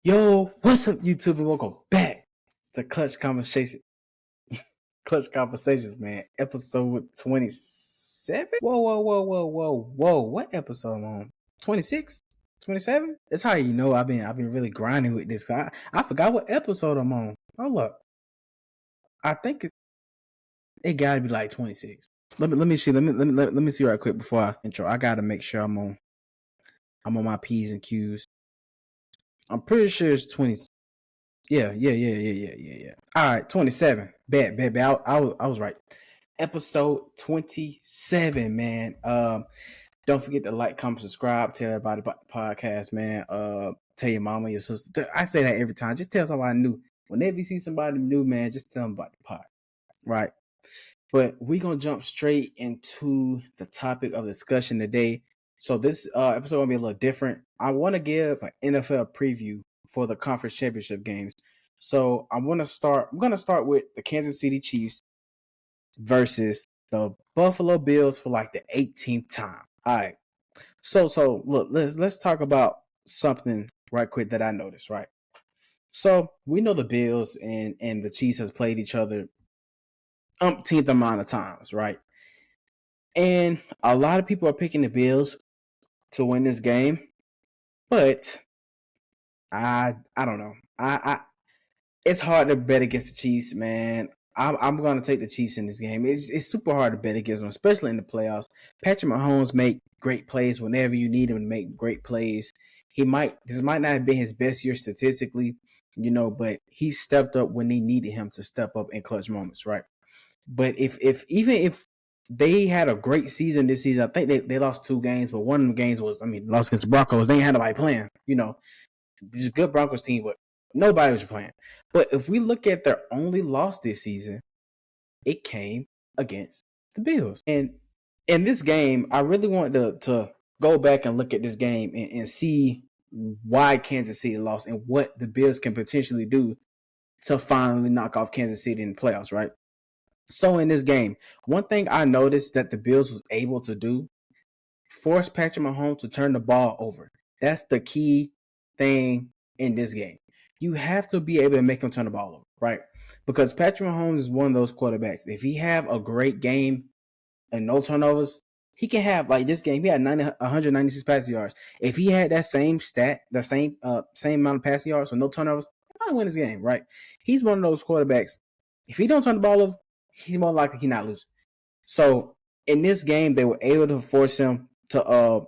Yo, what's up, YouTube, and welcome back to Clutch Conversation. Clutch Conversations, man. Episode 27. Whoa. What episode am I on? 26? 27? That's how you know I've been really grinding with this. I forgot what episode I'm on. Hold up. I think it gotta be like 26. Let me see. Let me see right quick before I intro. I gotta make sure I'm on my P's and Q's. I'm pretty sure it's 20. Yeah. All right, 27. Bet. I was right. Episode 27, man. Don't forget to like, comment, subscribe, tell everybody about the podcast, man. Tell your mama, your sister. I say that every time. Just tell somebody new. Whenever you see somebody new, man, just tell them about the pod. Right. But we're gonna jump straight into the topic of discussion today. So this episode will be a little different. I want to give an NFL preview for the conference championship games. So I'm gonna start with the Kansas City Chiefs versus the Buffalo Bills for like the 18th time. All right. So look, let's talk about something right quick that I noticed, right? So we know the Bills and the Chiefs has played each other umpteenth amount of times, right? And a lot of people are picking the Bills to win this game, but I don't know. I it's hard to bet against the Chiefs, man. I'm going to take the Chiefs in this game. It's super hard to bet against them, especially in the playoffs. Patrick Mahomes make great plays whenever you need him to make great plays. This might not have been his best year statistically, but he stepped up when they needed him to step up in clutch moments, right? But even if they had a great season this season, I think they lost 2 games, but one of the games was, lost against the Broncos. They ain't had nobody playing, It's a good Broncos team, but nobody was playing. But if we look at their only loss this season, it came against the Bills. And in this game, I really wanted to go back and look at this game and see why Kansas City lost and what the Bills can potentially do to finally knock off Kansas City in the playoffs, right? So in this game, one thing I noticed that the Bills was able to do, force Patrick Mahomes to turn the ball over. That's the key thing in this game. You have to be able to make him turn the ball over, right? Because Patrick Mahomes is one of those quarterbacks. If he have a great game and no turnovers, he can have, like this game, he had 196 passing yards. If he had that same stat, the same amount of passing yards with no turnovers, he might win this game, right? He's one of those quarterbacks. If he don't turn the ball over, he's more likely he not losing. So in this game, they were able to force him to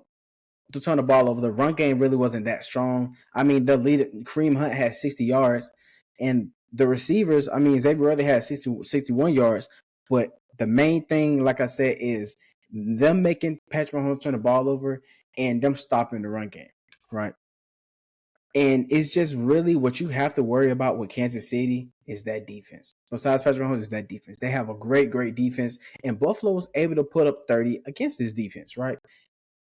turn the ball over. The run game really wasn't that strong. The leader, Kareem Hunt, had 60 yards, and the receivers, Xavier Worthy had 61 yards. But the main thing, like I said, is them making Patrick Mahomes turn the ball over and them stopping the run game, right? And it's just really what you have to worry about with Kansas City is that defense. Besides Patrick Mahomes, is that defense. They have a great defense, and Buffalo was able to put up 30 against this defense, right?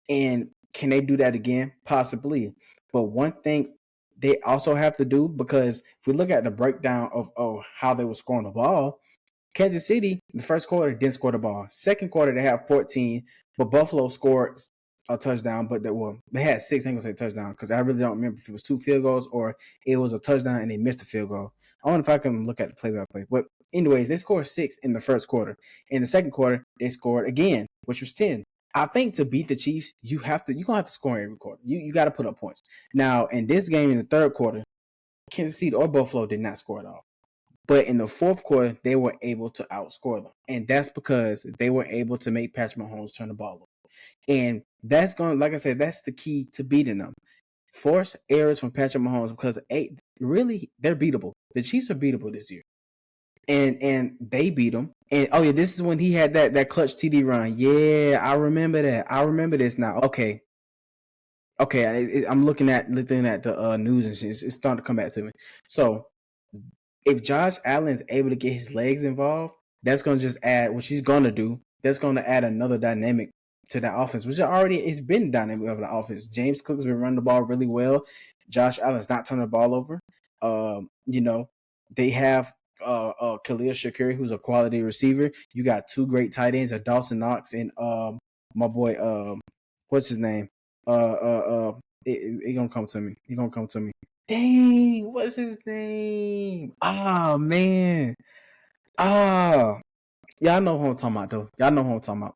And can they do that again? Possibly. But one thing they also have to do, because if we look at the breakdown of how they were scoring the ball, Kansas City, the first quarter, didn't score the ball. Second quarter, they had 14, but Buffalo scored a touchdown, but they had 6. I ain't gonna say touchdown because I really don't remember if it was 2 field goals or it was a touchdown and they missed a field goal. I wonder if I can look at the play-by-play. But anyways, they scored 6 in the first quarter. In the second quarter, they scored again, which was 10. I think to beat the Chiefs, you're gonna have to score every quarter. You got to put up points. Now, in this game, in the third quarter, Kansas City or Buffalo did not score at all. But in the fourth quarter, they were able to outscore them. And that's because they were able to make Patrick Mahomes turn the ball over. And that's like I said, that's the key to beating them. Force errors from Patrick Mahomes, because really, they're beatable. The Chiefs are beatable this year. And they beat them. And this is when he had that clutch TD run. Yeah, I remember that. I remember this now. Okay, I'm looking at the news and shit. It's starting to come back to me. So if Josh Allen is able to get his legs involved, that's going to just add, which he's going to do, that's going to add another dynamic to that offense, which already has been dynamic of the offense. James Cook has been running the ball really well. Josh Allen's not turning the ball over. They have Khalil Shakir, who's a quality receiver. You got 2 great tight ends, Dawson Knox and my boy, what's his name? He gonna come to me. Dang, what's his name? Ah, man. Ah, y'all know who I'm talking about, though. Y'all know who I'm talking about.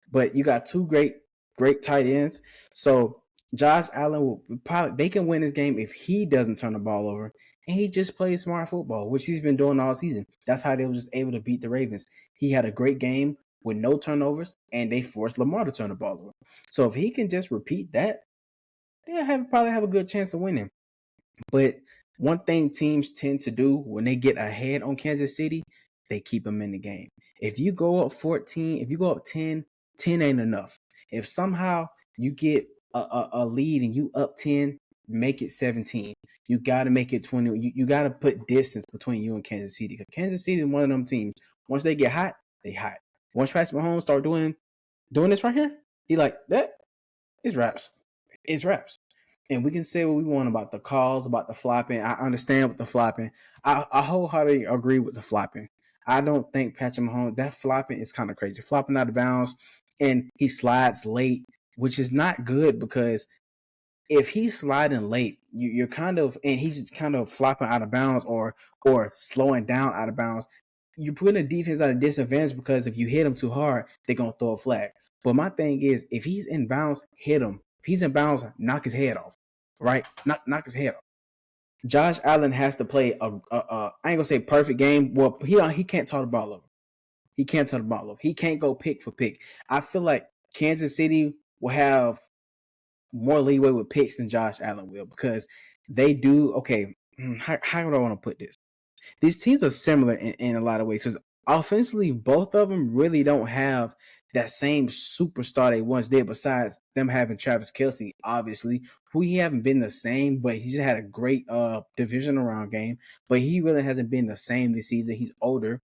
But you got two great tight ends. So Josh Allen will probably they can win this game if he doesn't turn the ball over and he just plays smart football, which he's been doing all season. That's how they were just able to beat the Ravens. He had a great game with no turnovers, and they forced Lamar to turn the ball over. So if he can just repeat that, they'll probably have a good chance of winning. But one thing teams tend to do when they get ahead on Kansas City, they keep them in the game. If you go up 14, if you go up 10, 10 ain't enough. If somehow you get a lead and you up 10, make it 17. You got to make it 20. You got to put distance between you and Kansas City. Because Kansas City is one of them teams. Once they get hot, they hot. Once Patrick Mahomes start doing this right here, he like, that is raps. It's raps. And we can say what we want about the calls, about the flopping. I understand with the flopping. I wholeheartedly agree with the flopping. I don't think Patrick Mahomes, that flopping is kind of crazy. Flopping out of bounds, and he slides late, which is not good because if he's sliding late, you're kind of, and he's kind of flopping out of bounds or slowing down out of bounds. You're putting a defense at a disadvantage because if you hit him too hard, they're gonna throw a flag. But my thing is, if he's in bounds, hit him. If he's in bounds, knock his head off. Right? Knock his head off. Josh Allen has to play I ain't gonna say perfect game. Well, he can't turn the ball over. He can't turn the ball over. He can't go pick for pick. I feel like Kansas City will have more leeway with picks than Josh Allen will because they do. Okay, how do I want to put this? These teams are similar in a lot of ways because offensively, both of them really don't have that same superstar they once did. Besides them having Travis Kelce, obviously, who he haven't been the same, but he just had a great division round game. But he really hasn't been the same this season. He's older,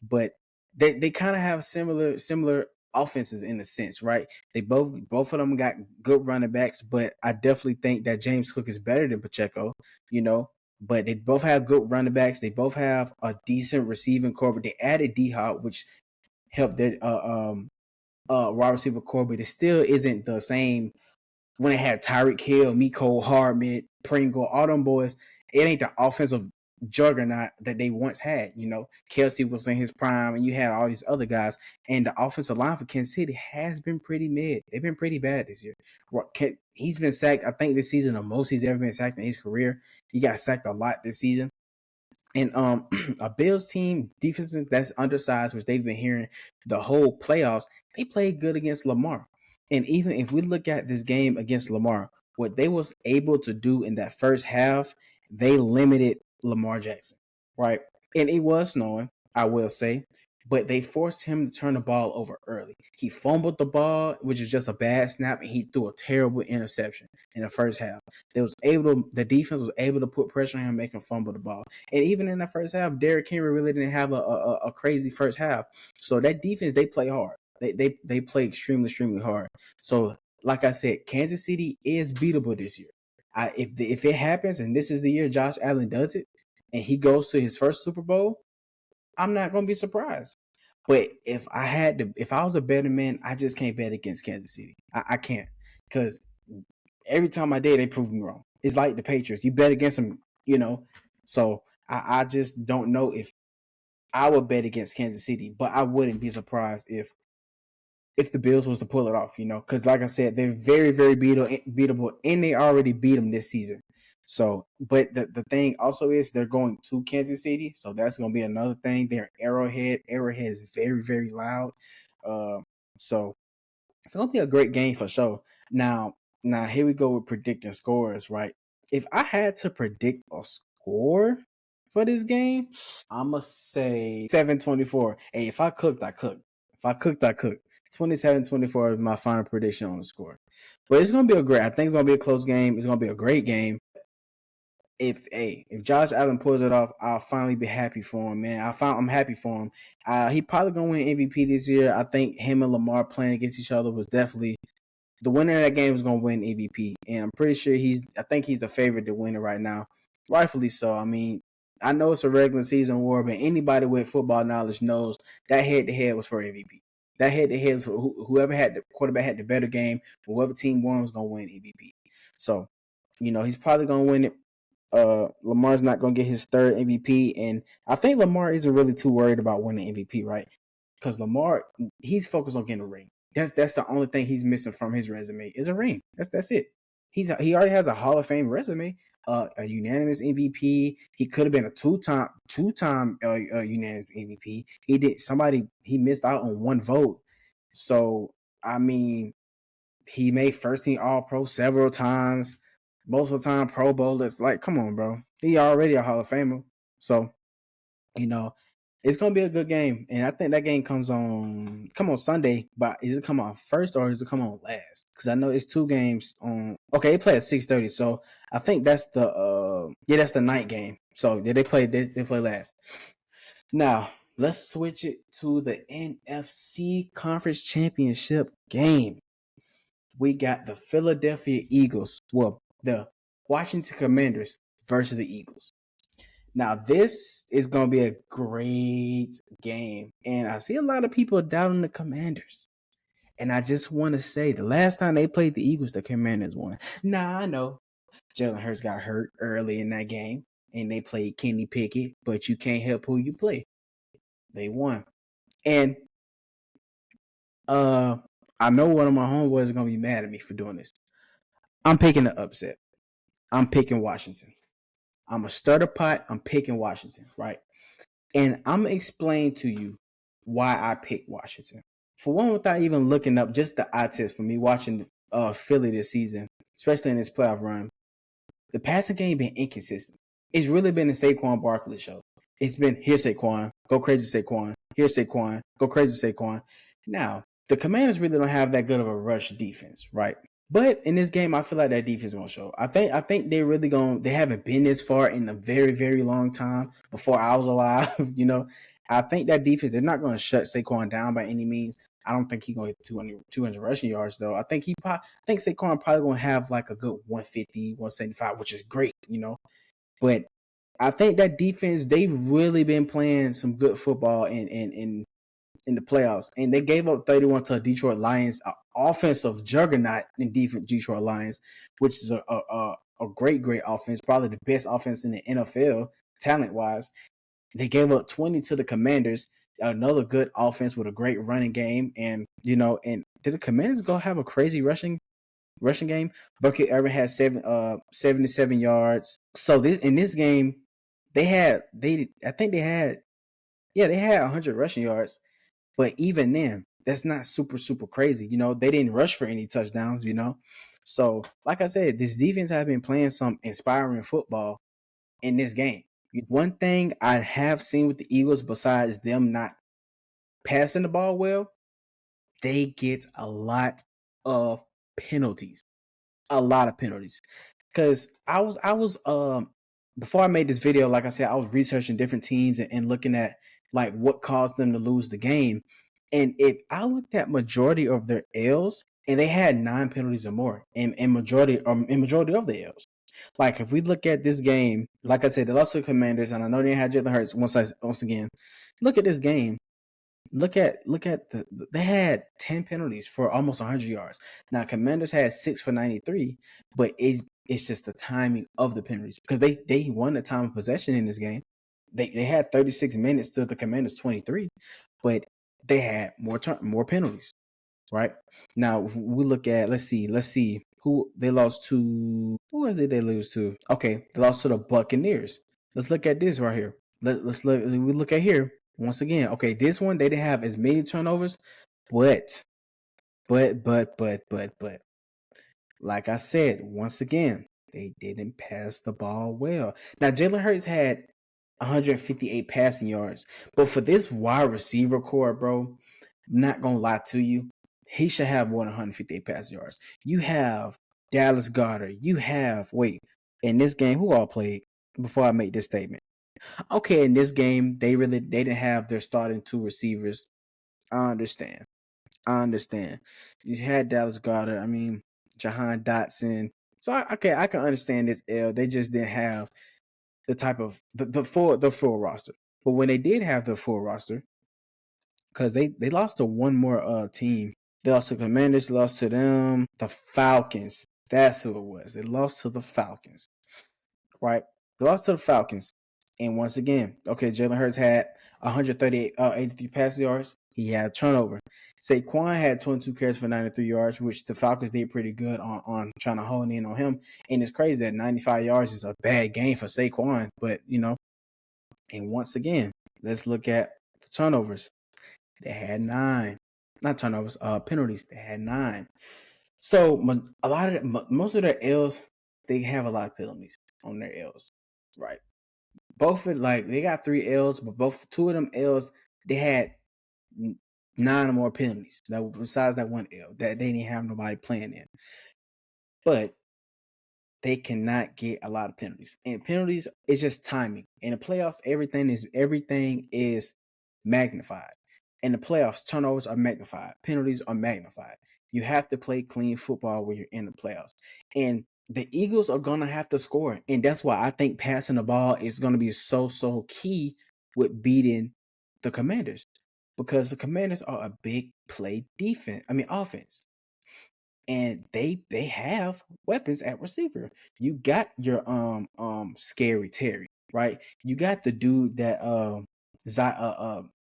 but they kind of have similar offenses in a sense, right? They both of them got good running backs, but I definitely think that James Cook is better than Pacheco, you know. But they both have good running backs. They both have a decent receiving core. But they added D Hop, which helped their wide receiver core, but it still isn't the same when they had Tyreek Hill, Mecole Hardman, Pringle, all them boys. It ain't the offensive juggernaut that they once had. You know, Kelce was in his prime, and you had all these other guys. And the offensive line for Kansas City has been pretty mid. They've been pretty bad this year. He's been sacked, I think, this season the most he's ever been sacked in his career. He got sacked a lot this season. And a Bills team defense that's undersized, which they've been hearing the whole playoffs, they played good against Lamar. And even if we look at this game against Lamar, what they was able to do in that first half, they limited Lamar Jackson, right? And it was snowing, I will say, but they forced him to turn the ball over early. He fumbled the ball, which is just a bad snap, and he threw a terrible interception in the first half. The defense was able to put pressure on him, make him fumble the ball. And even in the first half, Derrick Henry really didn't have a crazy first half. So that defense, they play hard. They play extremely hard. So like I said, Kansas City is beatable this year. If it happens and this is the year Josh Allen does it and he goes to his first Super Bowl, I'm not gonna be surprised. But if I was a betting man, I just can't bet against Kansas City. I can't because every time I did, they proved me wrong. It's like the Patriots. You bet against them, you know. So I just don't know if I would bet against Kansas City, but I wouldn't be surprised if the Bills was to pull it off, you know, because like I said, they're very beatable, and they already beat them this season. So, but the thing also is they're going to Kansas City, so that's going to be another thing. They're Arrowhead. Arrowhead is very loud. So it's going to be a great game for sure. Now here we go with predicting scores, right? If I had to predict a score for this game, I'm going to say 7-24. Hey, if I cooked, I cooked. If I cooked, I cooked. 27-24 is my final prediction on the score. But it's going to be I think it's going to be a close game. It's going to be a great game. If Josh Allen pulls it off, I'll finally be happy for him, man. I'm happy for him. He probably gonna win MVP this year. I think him and Lamar playing against each other was definitely the winner of that game was gonna win MVP, and I'm pretty sure I think he's the favorite to win it right now, rightfully so. I mean, I know it's a regular season war, but anybody with football knowledge knows that head-to-head was for MVP. That head-to-head was for whoever had the quarterback had the better game, whoever team won was gonna win MVP. So, you know, he's probably gonna win it. Lamar's not gonna get his third MVP, and I think Lamar isn't really too worried about winning MVP, right? Because Lamar, he's focused on getting a ring. That's the only thing he's missing from his resume is a ring. That's it. He already has a Hall of Fame resume, a unanimous MVP. He could have been a two time unanimous MVP. He missed out on one vote. So I mean, he made first team All Pro several times, multiple time Pro Bowlers. Like, come on, bro. He already a Hall of Famer. So, you know, it's gonna be a good game. And I think that game come on Sunday, but is it come on first or is it come on last? Because I know it's two games on okay, they play at 6:30. So I think that's that's the night game. So they play last. Now let's switch it to the NFC Conference Championship game. We got the Philadelphia Eagles, well, the Washington Commanders versus the Eagles. Now, this is going to be a great game. And I see a lot of people doubting the Commanders. And I just want to say the last time they played the Eagles, the Commanders won. Now, I know Jalen Hurts got hurt early in that game and they played Kenny Pickett, but you can't help who you play. They won. And I know one of my homeboys is going to be mad at me for doing this. I'm picking the upset. I'm picking Washington. I'm a stir the pot. I'm picking Washington, right? And I'm going to explain to you why I picked Washington. For one, without even looking up just the eye test for me watching Philly this season, especially in this playoff run, the passing game been inconsistent. It's really been the Saquon Barkley show. It's been here Saquon, go crazy Saquon, here Saquon, go crazy Saquon. Now, the Commanders really don't have that good of a rush defense, right? But in this game, I feel like that defense is gonna show. I think they're really they haven't been this far in a very, very long time before I was alive. I think that defense, they're not gonna shut Saquon down by any means. I don't think he's gonna hit 200 rushing yards though. I think Saquon probably gonna have like a good 150, 175, which is great, But I think that defense, they've really been playing some good football in the playoffs, and they gave up 31 to Detroit Lions, an offensive juggernaut in Detroit Lions, which is a great offense, probably the best offense in the NFL talent wise. They gave up 20 to the Commanders, another good offense with a great running game, and and did the Commanders go have a crazy rushing game? Bucket Irvin had 77 yards. So in this game, they had 100 rushing yards. But even then, that's not super, super crazy. They didn't rush for any touchdowns, So, like I said, this defense have been playing some inspiring football in this game. One thing I have seen with the Eagles, besides them not passing the ball well, they get a lot of penalties. A lot of penalties. Because I was before I made this video, like I said, I was researching different teams and looking at like what caused them to lose the game. And if I looked at majority of their L's, and they had 9 penalties or more in majority of the L's. Like if we look at this game, like I said, they lost to the Commanders, and I know they had Jalen Hurts once again. Look at this game. Look at they had 10 penalties for almost 100 yards. Now Commanders had 6 for 93, but it's just the timing of the penalties because they won the time of possession in this game. They had 36 minutes to the Commanders 23, but they had more penalties. Right now, if we look at let's see who they lost to. Who did they lose to? Okay, they lost to the Buccaneers. Let's look at this right here. Let's look. We look at here once again. Okay, this one they didn't have as many turnovers, but like I said, once again, they didn't pass the ball well. Now Jalen Hurts had 158 passing yards, but for this wide receiver core, bro, I'm not gonna lie to you, he should have more than 158 passing yards. You have Dallas Goedert. You have in this game, who all played before I make this statement? Okay, in this game, they didn't have their starting 2 receivers. I understand. You had Dallas Goedert. I mean, Jahan Dotson. So I can understand this L. They just didn't have the type of the full roster. But when they did have the full roster, because they lost to one more team. They lost to the Commanders, lost to them, the Falcons. That's who it was. They lost to the Falcons. Right? They lost to the Falcons. And once again, okay, Jalen Hurts had 83 passing yards. He had a turnover. Saquon had 22 carries for 93 yards, which the Falcons did pretty good on trying to hone in on him. And it's crazy that 95 yards is a bad game for Saquon. But, and once again, let's look at the turnovers. They had 9. Not turnovers, penalties. They had 9. So most of their L's, they have a lot of penalties on their L's, right? Both of they got 3 L's, but 2 of them L's they had 9 or more penalties. That besides that 1 L that they didn't have nobody playing in, but they cannot get a lot of penalties. And penalties is just timing. In the playoffs, everything is magnified. In the playoffs, turnovers are magnified. Penalties are magnified. You have to play clean football when you're in the playoffs. And the Eagles are going to have to score. And that's why I think passing the ball is going to be so key with beating the Commanders. Because the Commanders are a big play offense. And they have weapons at receiver. You got your Scary Terry, right? You got the dude that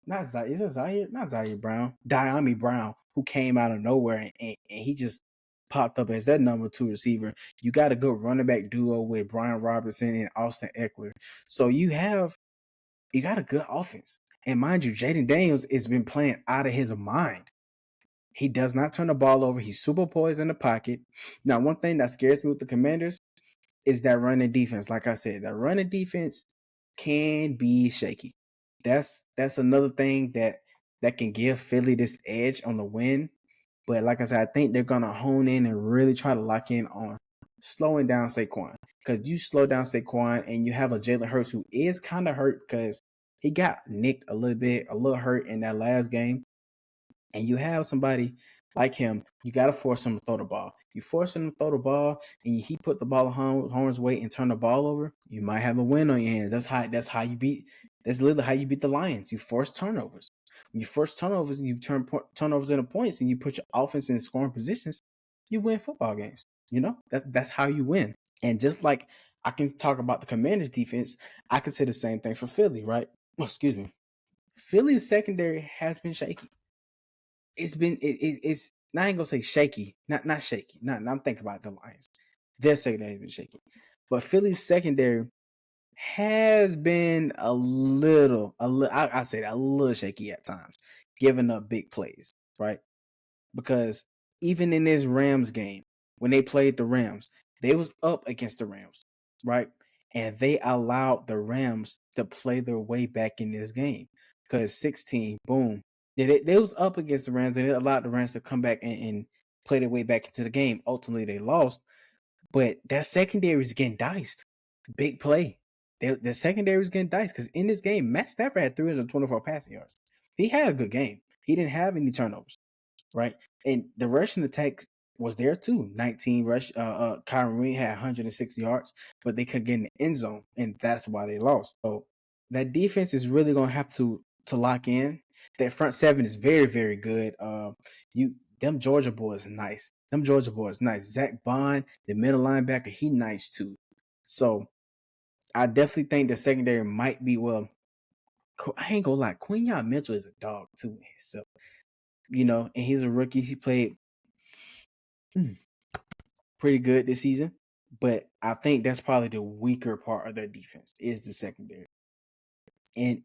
not Zaire, is it Zaire? Not Zaire Brown, Diami Brown, who came out of nowhere and he just popped up as that number 2 receiver. You got a good running back duo with Brian Robinson and Austin Eckler. So you got a good offense. And mind you, Jaden Daniels has been playing out of his mind. He does not turn the ball over. He's super poised in the pocket. Now, one thing that scares me with the Commanders is that running defense. Like I said, that running defense can be shaky. That's another thing that can give Philly this edge on the win. But like I said, I think they're gonna hone in and really try to lock in on slowing down Saquon. Because you slow down Saquon and you have a Jalen Hurts who is kind of hurt because he got nicked a little hurt in that last game. And you have somebody like him, you got to force him to throw the ball. You force him to throw the ball, and he put the ball on Horn's way and turn the ball over. You might have a win on your hands. That's how you beat. That's literally how you beat the Lions. You force turnovers. When you force turnovers and you turn turnovers into points, and you put your offense in scoring positions, you win football games. That's how you win. And just like I can talk about the Commanders' defense, I can say the same thing for Philly, right? Oh, excuse me. Philly's secondary has been shaky. It's I ain't gonna say shaky, not shaky. Not I'm thinking about the Lions. Their secondary has been shaky, but Philly's secondary has been a little I say that a little shaky at times, giving up big plays, right? Because even in this Rams game, when they played the Rams, they was up against the Rams, right? And they allowed the Rams to play their way back in this game. Because 16, boom. They was up against the Rams, and it allowed the Rams to come back and play their way back into the game. Ultimately, they lost. But that secondary is getting diced. Big play. The secondary is getting diced because in this game, Matt Stafford had 324 passing yards. He had a good game. He didn't have any turnovers, right? And the rushing attack was there too. 19 rush. Kyron Green had 160 yards, but they couldn't get in the end zone, and that's why they lost. So that defense is really gonna have to lock in. That front seven is very, very good. Them Georgia boys nice. Them Georgia boys nice. Zach Bond, the middle linebacker, he nice too. So I definitely think the secondary might be I ain't gonna lie, Quinyon Mitchell is a dog too himself. And he's a rookie. He played pretty good this season, but I think that's probably the weaker part of their defense is the secondary. And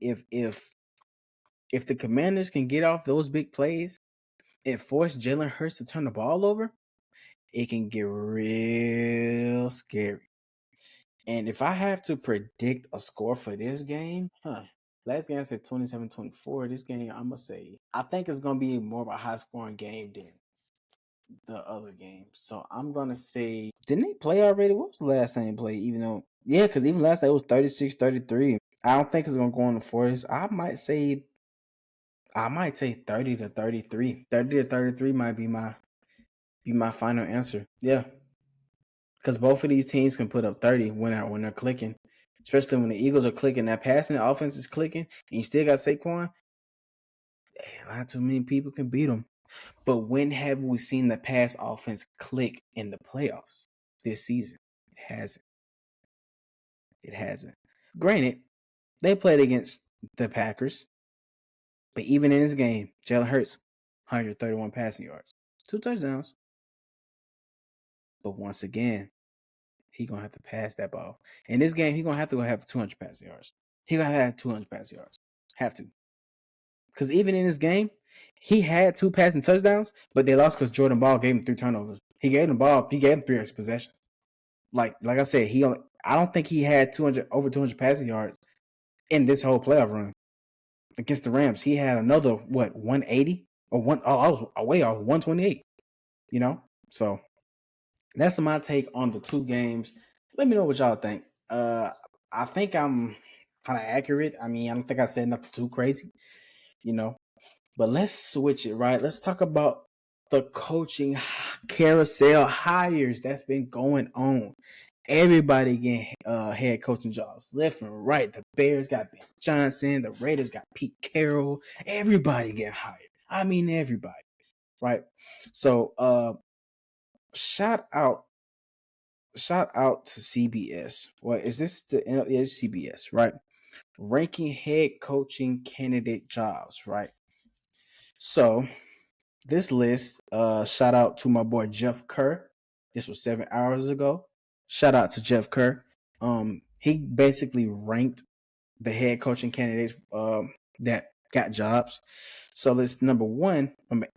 if the Commanders can get off those big plays and force Jalen Hurts to turn the ball over, it can get real scary. And if I have to predict a score for this game, last game I said 27-24. This game, I'm going to say, I think it's going to be more of a high scoring game than the other games. So I'm going to say, didn't they play already? What was the last time they played? Because even last time it was 36-33. I don't think it's going to go on the 40s. I might say 30-33. 30-33 might be my final answer. Yeah. Because both of these teams can put up 30 when they're clicking. Especially when the Eagles are clicking. That passing offense is clicking. And you still got Saquon. Not too many people can beat them. But when have we seen the pass offense click in the playoffs this season? It hasn't. It hasn't. Granted, they played against the Packers, but even in this game, Jalen Hurts, 131 passing yards, 2 touchdowns. But once again, he gonna have to pass that ball. In this game, he gonna have to have 200 passing yards. He gonna have 200 passing yards. Have to. Because even in this game, he had 2 passing touchdowns, but they lost because Jordan Ball gave him 3 turnovers. He gave him the ball. He gave him 3 extra possessions. Like I said, I don't think he had over 200 passing yards in this whole playoff run against the Rams. He had another 180 or one. Oh, I was way off 128. You know, so that's my take on the 2 games. Let me know what y'all think. I think I'm kind of accurate. I mean, I don't think I said nothing too crazy. You know, but let's switch it, right? Let's talk about the coaching carousel hires that's been going on. Everybody getting head coaching jobs left and right. The Bears got Ben Johnson. The Raiders got Pete Carroll. Everybody getting hired. I mean, everybody, right? So, shout out to CBS. What is this? Is CBS, right? Ranking head coaching candidate jobs, right? So this list, shout out to my boy Jeff Kerr. This was 7 hours ago. Shout out to Jeff Kerr. He basically ranked the head coaching candidates that got jobs. So let's number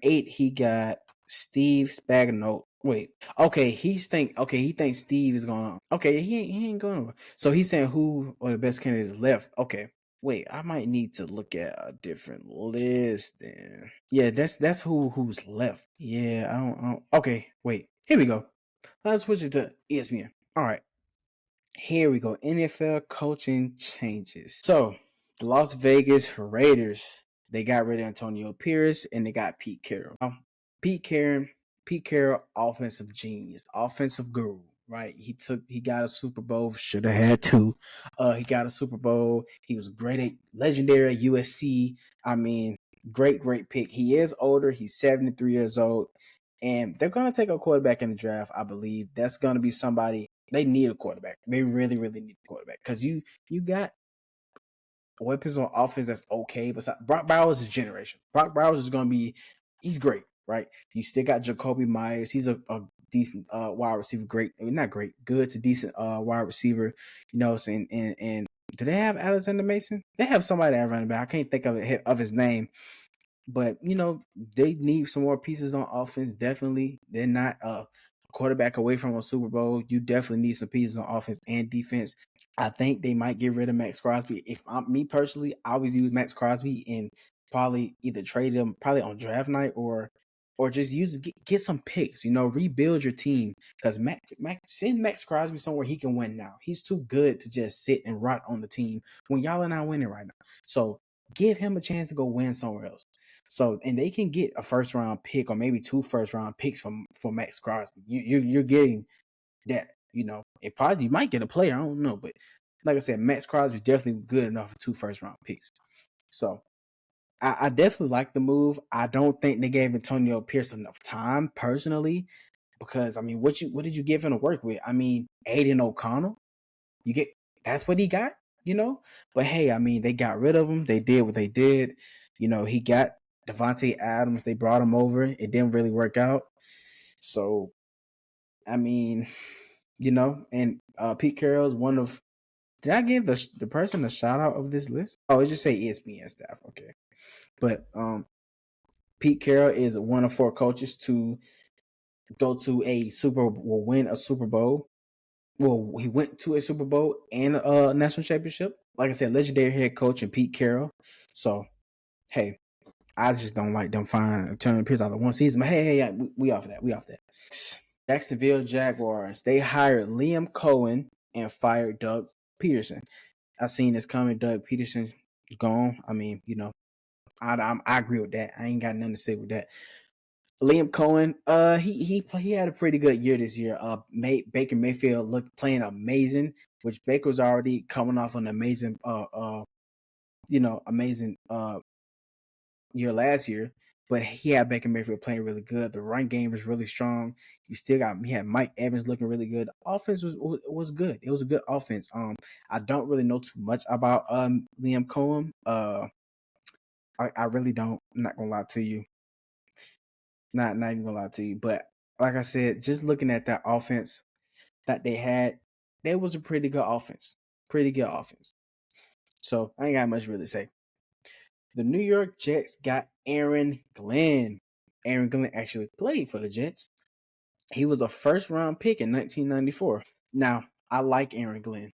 8, he got Steve Spagnuolo. Wait, okay, he thinks Steve is going. Okay, he ain't going. So he's saying who are the best candidates left. Okay, wait, I might need to look at a different list then. Yeah, that's who's left. Yeah, I don't. Okay, wait, here we go. Let's switch it to ESPN. All right, here we go. NFL coaching changes. So the Las Vegas Raiders, they got rid of Antonio Pierce and they got Pete Carroll. Pete Carroll, offensive genius, offensive guru, right? He got a Super Bowl, should have had 2. He got a Super Bowl. He was legendary at USC. I mean, great pick. He is older. He's 73 years old. And they're gonna take a quarterback in the draft, I believe. That's gonna be somebody. They need a quarterback. They really need a quarterback. Because you got weapons on offense that's okay, but Brock Bowers is generation. Brock Bowers is gonna be, he's great, right? You still got Jacoby Myers. He's a decent wide receiver, good to decent wide receiver. You know, and do they have Alexander Mason? They have somebody at running back. I can't think of his name. But you know, they need some more pieces on offense. Definitely, they're not a quarterback away from a Super Bowl. You definitely need some pieces on offense and defense. I think they might get rid of Max Crosby. If I'm me personally, I always use Max Crosby and probably either trade him probably on draft night or just get some picks. You know, rebuild your team because send Max Crosby somewhere he can win now. He's too good to just sit and rot on the team when y'all are not winning right now. So give him a chance to go win somewhere else. So and they can get a first round pick or maybe 2 first round picks for Max Crosby. You're getting that, you know, and probably you might get a player. I don't know, but like I said, Max Crosby is definitely good enough for 2 first round picks. So I definitely like the move. I don't think they gave Antonio Pierce enough time personally, because I mean, what did you give him to work with? I mean, Aiden O'Connell, that's what he got, you know. But hey, I mean, they got rid of him. They did what they did. You know, he got Devontae Adams. They brought him over. It didn't really work out. So, I mean, you know, and Pete Carroll is one of. Did I give the person a shout out of this list? Oh, it just say ESPN staff. Okay, but Pete Carroll is one of 4 coaches to go to win a Super Bowl. Well, he went to a Super Bowl and a national championship. Like I said, legendary head coach and Pete Carroll. So, hey, I just don't like them finding Antonio Pierce out of one season. But hey, we off of that. We off that. Jacksonville Jaguars. They hired Liam Cohen and fired Doug Peterson. I seen this coming. Doug Peterson gone. I mean, you know, I agree with that. I ain't got nothing to say with that. Liam Cohen, he had a pretty good year this year. Baker Mayfield playing amazing, which Baker was already coming off an amazing amazing year last year. but he had Baker Mayfield playing really good. The run game was really strong. He had Mike Evans looking really good. The offense was good. It was a good offense. I don't really know too much about Liam Cohen. I really don't. I'm not gonna lie to you. Not even gonna lie to you. But like I said, just looking at that offense that they had, that was a pretty good offense. Pretty good offense. So I ain't got much really to say. The New York Jets got Aaron Glenn. Aaron Glenn actually played for the Jets. He was a first round pick in 1994. Now, I like Aaron Glenn.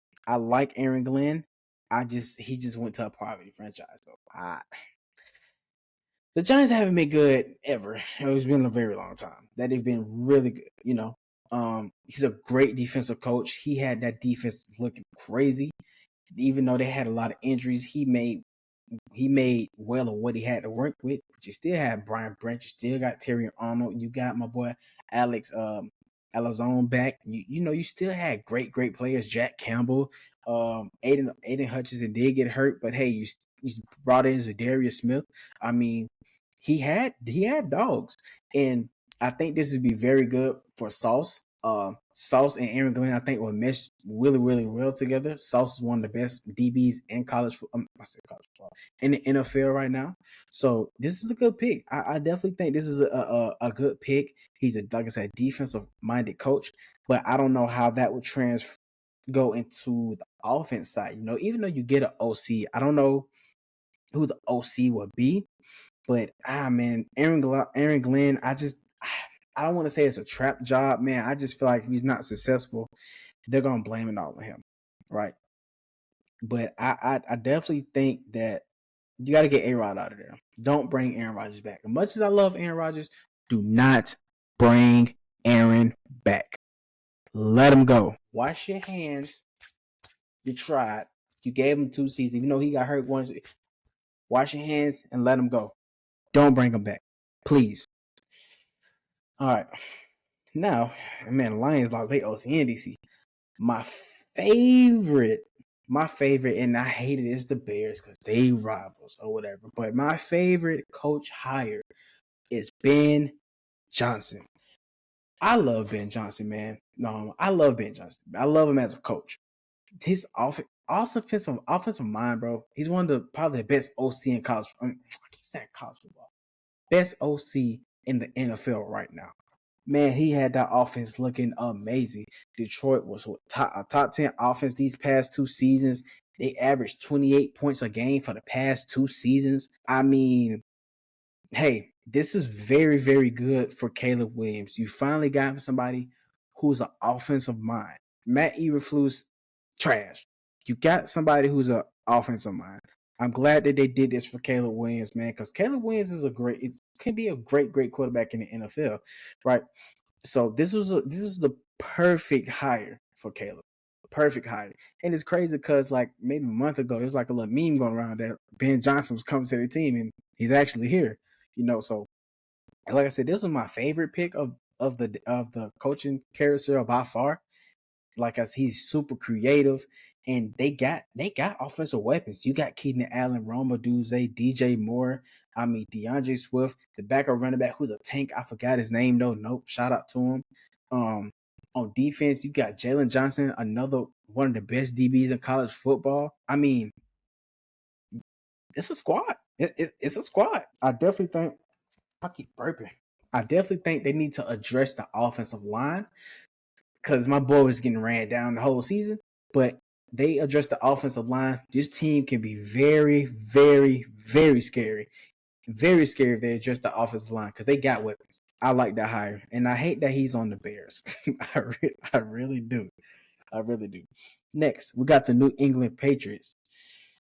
He just went to a poverty franchise though. The Giants haven't been good ever. It's been a very long time that they've been really good. He's a great defensive coach. He had that defense looking crazy. Even though they had a lot of injuries, he made well of what he had to work with. But you still have Brian Branch, you still got Terry Arnold, you got my boy Alex Alazone back. You still had great players. Jack Campbell, Aiden Hutchinson did get hurt, but hey, you brought in Zadarius Smith. I mean, he had dogs, and I think this would be very good for Sauce. Sauce and Aaron Glenn, I think, will mesh really, really well together. Sauce is one of the best DBs in college. I said college football in the NFL right now. So this is a good pick. I definitely think this is a good pick. He's like I said, defensive minded coach, but I don't know how that would go into the offense side. Even though you get an OC, I don't know who the OC would be. But man, Aaron Glenn, I don't want to say it's a trap job, man. I just feel like if he's not successful, they're gonna blame it all on him, right? But I definitely think that you got to get A-Rod out of there. Don't bring Aaron Rodgers back. As much as I love Aaron Rodgers, do not bring Aaron back. Let him go. Wash your hands. You tried. You gave him 2 seasons, even though he got hurt once. Wash your hands and let him go. Don't bring him back, please. All right. Now, man, Lions lost their OC and DC. My favorite, and I hate it, is the Bears because they rivals or whatever. But my favorite coach hire is Ben Johnson. I love Ben Johnson, man. I love Ben Johnson. I love him as a coach. His offensive mind, bro. He's one of the probably the best OC in college. I keep saying college football. Best OC in the NFL right now. Man, he had that offense looking amazing. Detroit was a top 10 offense these past 2 seasons. They averaged 28 points a game for the past 2 seasons. I mean, hey, this is very, very good for Caleb Williams. You finally got somebody who's an offensive mind. Matt Eberflus, trash. You got somebody who's an offensive mind. I'm glad that they did this for Caleb Williams, man, because Caleb Williams is can be a great quarterback in the NFL, right? So this is the perfect hire for Caleb. Perfect hire. And it's crazy because like maybe a month ago, it was like a little meme going around that Ben Johnson was coming to the team and he's actually here. So like I said, this was my favorite pick of the coaching carousel by far. Like he's super creative, and they got offensive weapons. You got Keenan Allen, Roma Duze, DJ Moore. I mean DeAndre Swift, the backup running back who's a tank. I forgot his name though. Nope. Shout out to him. On defense, you got Jalen Johnson, another one of the best DBs in college football. I mean, it's a squad. It's a squad. I definitely think. I keep burping. I definitely think they need to address the offensive line because my boy was getting ran down the whole season. But they address the offensive line. This team can be very, very, very scary. Very scary if they address the offensive line because they got weapons. I like that hire, and I hate that he's on the Bears. I really do. I really do. Next, we got the New England Patriots.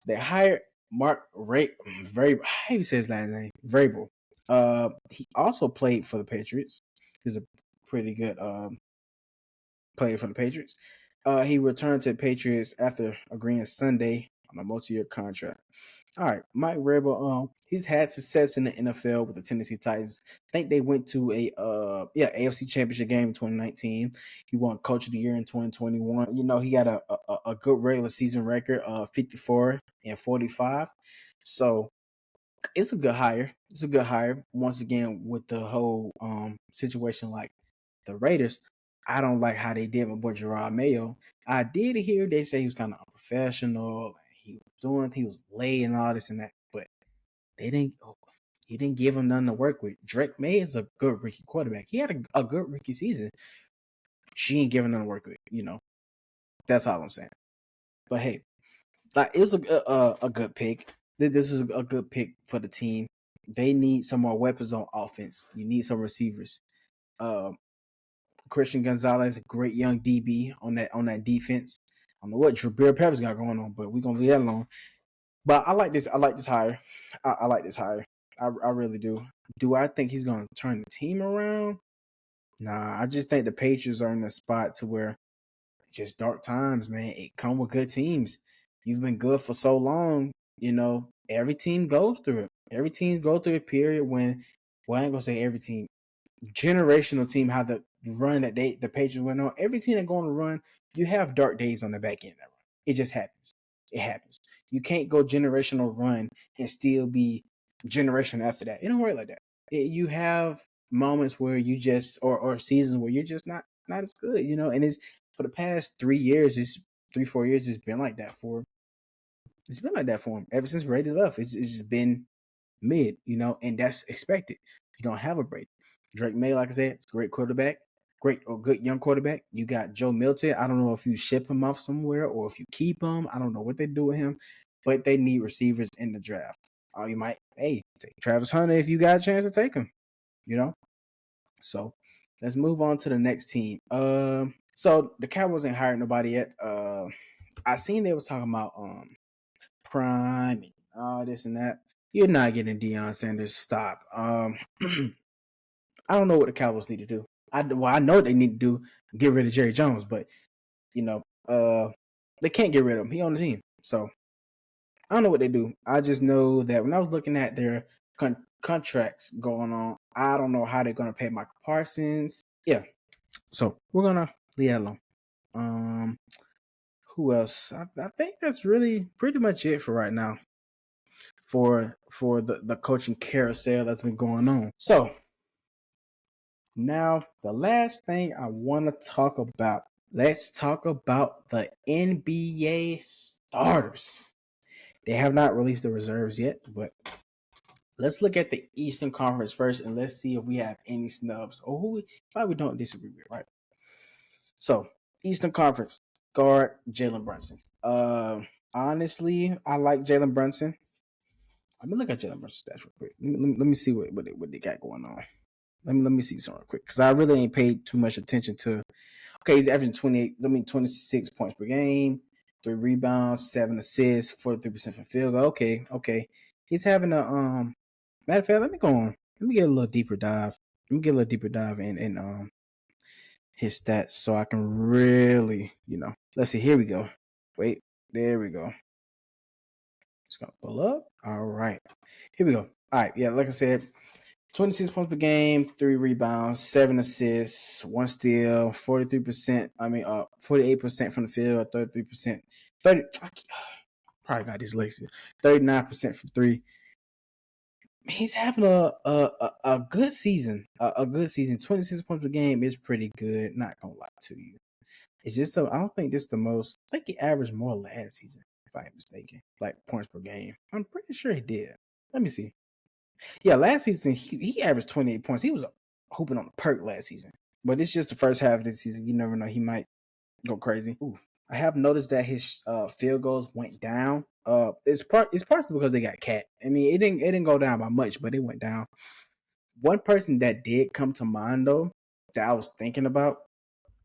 They hired Mark Vrabel. How do you say his last name? Vrabel. He also played for the Patriots. He's a pretty good player for the Patriots. He returned to the Patriots after agreeing Sunday on a multi-year contract. All right, Mike Vrabel. He's had success in the NFL with the Tennessee Titans. I think they went to a AFC Championship game in 2019. He won Coach of the Year in 2021. He got a good regular season record of 54-45. So it's a good hire. It's a good hire. Once again, with the whole situation like the Raiders, I don't like how they did my boy Gerard Mayo. I did hear they say he was kind of unprofessional. He was late and all this and that, but they didn't. He didn't give him nothing to work with. Drake May is a good rookie quarterback. He had a good rookie season. She ain't giving nothing to work with. That's all I'm saying. But hey, like it's a good pick. This is a good pick for the team. They need some more weapons on offense. You need some receivers. Christian Gonzalez, a great young DB on that defense. I don't know what Jabril Peppers got going on, but we're gonna leave that alone. But I like this. I like this hire. I like this hire. I really do. Do I think he's gonna turn the team around? Nah, I just think the Patriots are in a spot to where just dark times, man. It come with good teams. You've been good for so long, every team goes through it. Every team goes through a period when, well, I ain't gonna say every team, generational team, how the run that the Patriots went on. Every team that going to run, you have dark days on the back end of that run. It just happens. It happens. You can't go generational run and still be generational after that. It don't work like that. You have moments where you just or seasons where you're just not as good, and it's for the past 4 years, it's been like that for him ever since Brady left. It's just been mid, and that's expected. You don't have a Brady. Drake May, like I said, great quarterback, great or good young quarterback. You got Joe Milton. I don't know if you ship him off somewhere or if you keep him. I don't know what they do with him, but they need receivers in the draft. You might, take Travis Hunter if you got a chance to take him, So let's move on to the next team. So the Cowboys ain't hired nobody yet. I seen they was talking about Prime and all this and that. You're not getting Deion Sanders. Stop. I don't know what the Cowboys need to do. I know they need to do get rid of Jerry Jones, but they can't get rid of him. He on the team, so I don't know what they do. I just know that when I was looking at their contracts going on, I don't know how they're gonna pay Michael Parsons. Yeah, so we're gonna leave that alone. Who else? I think that's really pretty much it for right now. For the coaching carousel that's been going on. So now the last thing I want to talk about. Let's talk about the NBA starters. They have not released the reserves yet, but let's look at the Eastern Conference first, and let's see if we have any snubs or who we don't disagree with, right? So Eastern Conference guard Jalen Brunson. Honestly, I like Jalen Brunson. Let me look at Jalen Brunson's stats real quick. Let me see what they got going on. Let me see something real quick because I really ain't paid too much attention to. Okay, he's averaging 26 points per game, 3 rebounds, 7 assists, 43% from field goal. Okay. He's having a matter of fact, let me go on. Let me get a little deeper dive. Let me get a little deeper dive in his stats so I can really, let's see. Here we go. Wait, there we go. It's gonna pull up. All right. Here we go. All right, yeah, like I said, 26 points per game, 3 rebounds, 7 assists, 1 steal, 43%. 48% from the field, 33%. Probably got dyslexia. 39% from 3. He's having a good season. A good season. 26 points per game is pretty good. Not gonna lie to you. It's just I don't think this is the most. I think he averaged more last season, if I am mistaken. Like points per game. I'm pretty sure he did. Let me see. Yeah, last season he averaged 28 points. He was hooping on the perk last season. But it's just the first half of the season. You never know. He might go crazy. Ooh. I have noticed that his field goals went down. It's partially because they got Cat. I mean, it didn't go down by much, but it went down. One person that did come to mind though, that I was thinking about,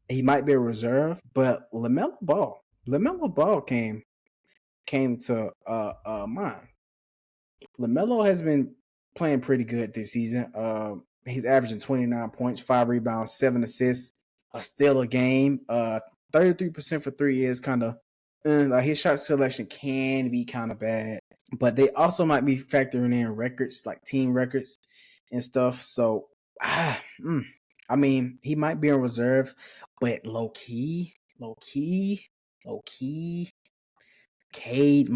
he might be a reserve, but LaMelo Ball. LaMelo Ball came to mind. LaMelo has been playing pretty good this season. He's averaging 29 points, 5 rebounds, 7 assists, a steal a game. 33% for 3 is kind of his shot selection can be kind of bad, but they also might be factoring in records like team records and stuff. So, I mean, he might be in reserve, but low key. Cade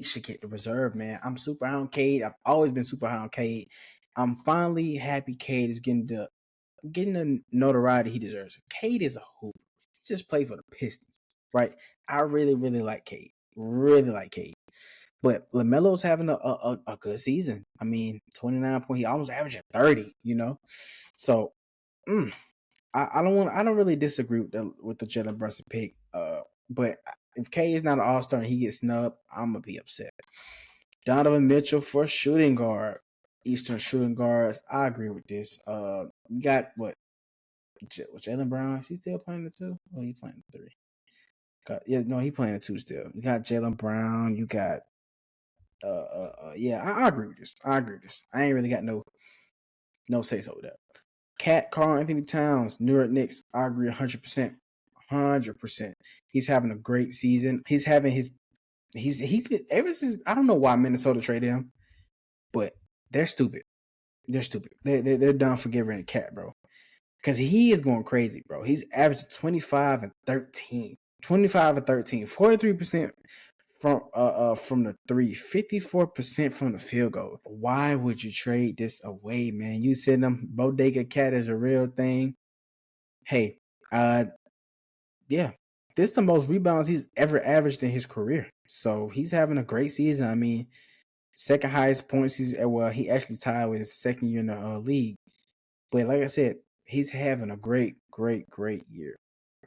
should get the reserve, man. I'm super high on Cade. I've always been super high on Cade. I'm finally happy Cade is getting the notoriety he deserves. Cade is a hoop. He just played for the Pistons, right? I really, really like Cade. Really like Cade. But LaMelo's having a good season. I mean, 29 point. He almost averaging 30. So I don't really disagree with the Jalen Brunson pick. But if K is not an All Star and he gets snubbed, I'm gonna be upset. Donovan Mitchell for shooting guard, Eastern shooting guards. I agree with this. You got what? Jalen Brown? Is he still playing the two? Oh, he playing the three. No, he playing the two still. You got Jalen Brown. You got yeah. I agree with this. I ain't really got no say so with that. Karl Anthony Towns, New York Knicks. I agree 100%. 100%. He's having a great season. He's been ever since. I don't know why Minnesota traded him, but they're stupid. They're stupid. They're done for giving a cat, bro. Because he is going crazy, bro. He's averaging 25 and 13. 25 and 13. 43% from the three, 54% from the field goal. Why would you trade this away, man? You said them bodega cat is a real thing. Hey, yeah, this is the most rebounds he's ever averaged in his career. So he's having a great season. I mean, second highest points he actually tied with his second year in the league. But like I said, he's having a great year.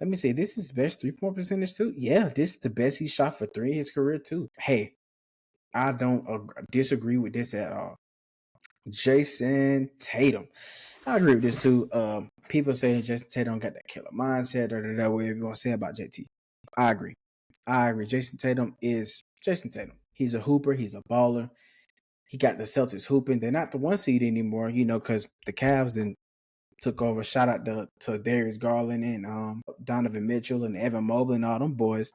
Let me say, this is his best 3-point percentage too. Yeah, this is the best he shot for three in his career too. Hey, I don't disagree with this at all. Jason Tatum. I agree with this too. People say Jason Tatum got that killer mindset or whatever you want to say about JT. I agree. Jason Tatum is Jason Tatum. He's a hooper. He's a baller. He got the Celtics hooping. They're not the 1 seed anymore, because the Cavs then took over. Shout out to Darius Garland and Donovan Mitchell and Evan Mobley and all them boys.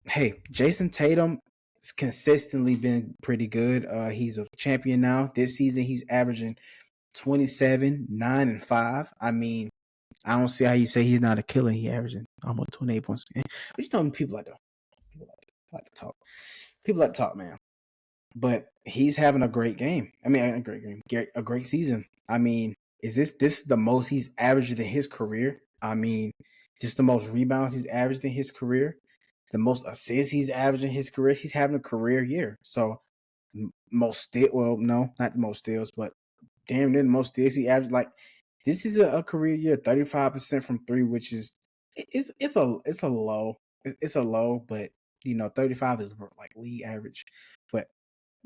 Hey, Jason Tatum has consistently been pretty good. He's a champion now. This season, he's averaging 27, 9, and 5. I mean, I don't see how you say he's not a killer. He averaging almost 28 points a game. But people like to talk. People like to talk, man. But he's having a great game. I mean, a great game, a great season. I mean, is this the most he's averaged in his career? I mean, this is the most rebounds he's averaged in his career, the most assists he's averaged in his career. He's having a career year. So no, not the most steals, but damn near the most steals he averaged. Like, this is a career year, 35% from three, which is it's a low. It's a low, but 35 is like league average. But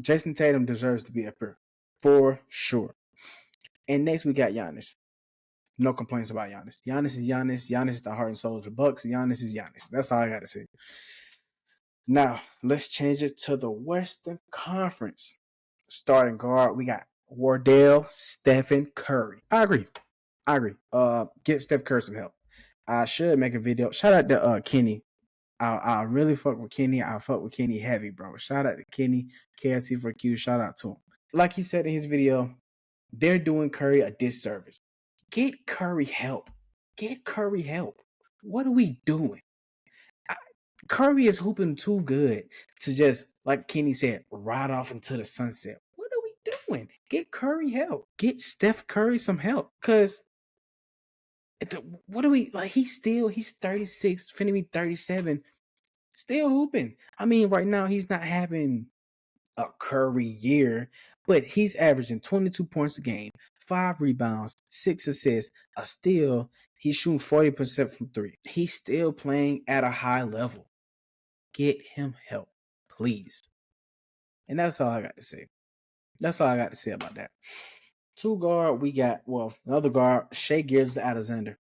Jason Tatum deserves to be up here for sure. And next we got Giannis. No complaints about Giannis. Giannis is Giannis. Giannis is the heart and soul of the Bucks. Giannis is Giannis. That's all I got to say. Now, let's change it to the Western Conference. Starting guard, we got Wardell Stephen Curry. I agree. Get Steph Curry some help. I should make a video. Shout out to Kenny. I really fuck with Kenny. I fuck with Kenny heavy, bro. Shout out to Kenny, KLT for Q. Shout out to him. Like he said in his video, they're doing Curry a disservice. Get Curry help. What are we doing? Curry is hooping too good to just, like Kenny said, ride off into the sunset. What are we doing? Get Curry help. Get Steph Curry some help. Because what are we, like, he's 36, finna be 37, still hooping. I mean, right now he's not having a Curry year, but he's averaging 22 points a game, 5 rebounds, 6 assists, a steal. He's shooting 40% from three. He's still playing at a high level. Get him help, please. And that's all I got to say. That's all I got to say about that. 2 guard, we got, another guard, Shai Gilgeous-Alexander.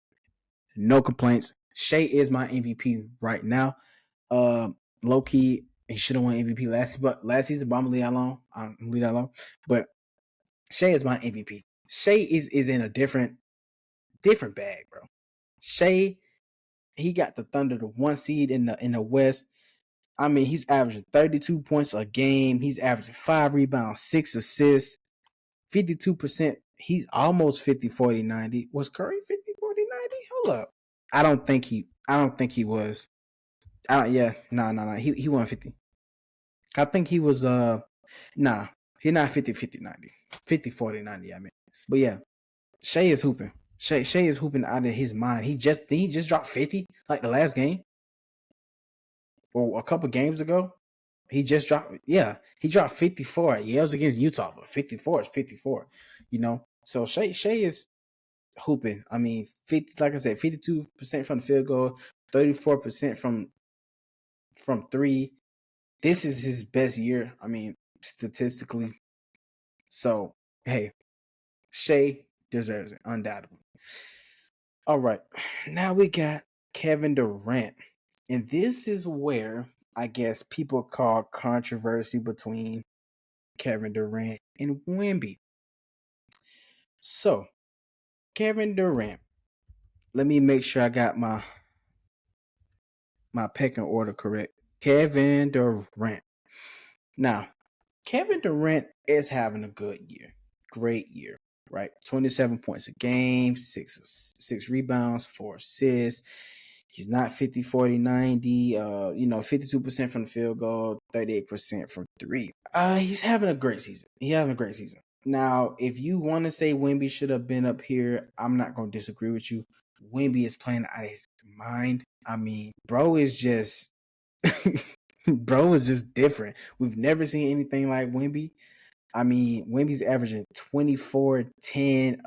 No complaints. Shai is my MVP right now. Low key, he should have won MVP last season, but I'm gonna leave that alone. But Shai is my MVP. Shai is in a different bag, bro. Shai, he got the Thunder, the 1 seed in the West. I mean, he's averaging 32 points a game. He's averaging 5 rebounds, 6 assists, 52%. He's almost 50, 40, 90. Was Curry 50, 40, 90? Hold up. I don't think he was. No. He won 50. I think he was nah, he not 50-50-90. 50-40-90, I mean. But yeah, Shea is hooping. Shea is hooping out of his mind. He just dropped 50 like the last game or a couple games ago. He just dropped, yeah, he dropped 54. Yeah, it was against Utah, but 54 is 54, you know. So Shea is hooping. I mean, 50, like I said, 52% from the field goal, 34% from three. This is his best year. I mean, statistically. So hey, Shea deserves it, undoubtedly. All right, now we got Kevin Durant, and this is where I guess people call controversy between Kevin Durant and Wemby. So Kevin Durant, let me make sure I got my pecking order correct. Kevin Durant. Now, Kevin Durant is having a good year. Great year, right? 27 points a game, six rebounds, 4 assists. He's not 50-40-90, 52% from the field goal, 38% from three. He's having a great season. Now, if you want to say Wemby should have been up here, I'm not going to disagree with you. Wemby is playing out of his mind. I mean, bro is just different. We've never seen anything like Wemby. I mean, Wemby's averaging 24, 10,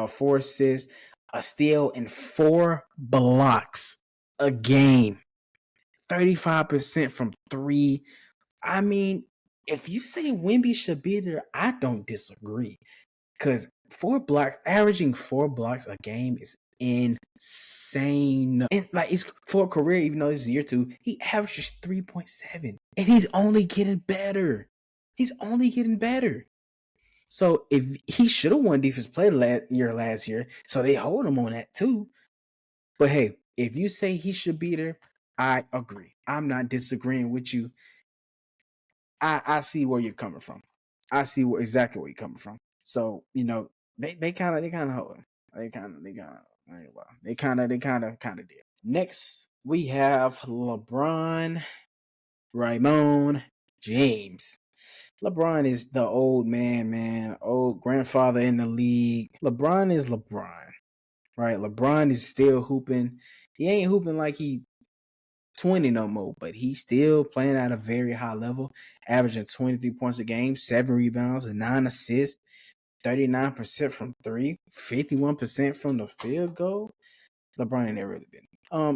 4 assists, a steal, and 4 blocks a game. 35% from three. I mean, if you say Wemby should be there, I don't disagree. Because averaging 4 blocks a game is insane. And like, it's for a career, even though it's year 2, he averages 3.7. And he's only getting better. So if he should have won defense player last year, so they hold him on that too. But hey, if you say he should be there, I agree. I'm not disagreeing with you. I see where you're coming from. I see exactly where you're coming from. So they kind of hold him. They kind of did. Next we have LeBron Raymond James. LeBron is the old man, old grandfather in the league. LeBron is LeBron, right? LeBron is still hooping. He ain't hooping like he 20 no more, but he's still playing at a very high level, averaging 23 points a game, 7 rebounds, and 9 assists, 39% from three, 51% from the field goal. LeBron ain't never really been.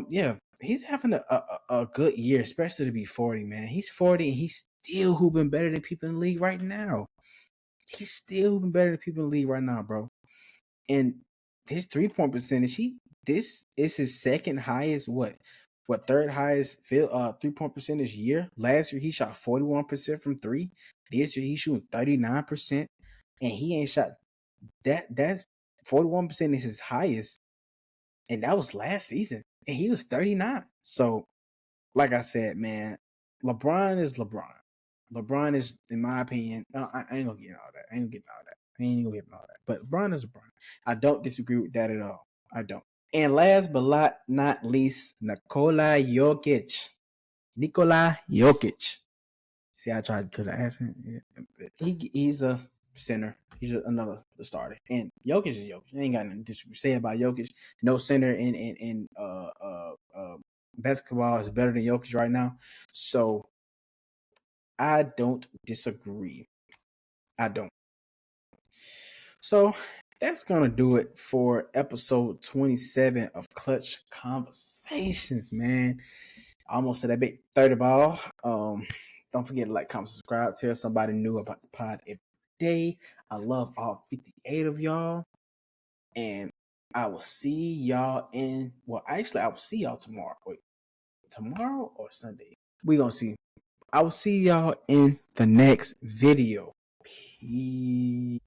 Yeah, he's having a good year, especially to be 40, man. He's 40 and he's still hooping better than people in the league right now. Bro. And his 3-point percentage, this is his second highest, third highest 3-point percentage year. Last year he shot 41% from three. This year he's shooting 39%, and he ain't shot that's 41% is his highest, and that was last season, and he was 39. So, like I said, man, LeBron is LeBron. LeBron is, in my opinion, I ain't gonna get all that. I ain't gonna get all that. But LeBron is LeBron. I don't disagree with that at all. I don't. And last but not least, Nikola Jokic. See, I tried to the accent. He's a center. He's another starter. And Jokic is Jokic. I ain't got nothing to say about Jokic. No center in basketball is better than Jokic right now. So I don't disagree. I don't. So that's gonna do it for episode 27 of Clutch Conversations, man. Almost to that big 30 ball. Don't forget to like, comment, subscribe, tell somebody new about the pod every day. I love all 58 of y'all. And I will see y'all I will see y'all tomorrow. Wait, tomorrow or Sunday? We gonna see. I will see y'all in the next video. Peace.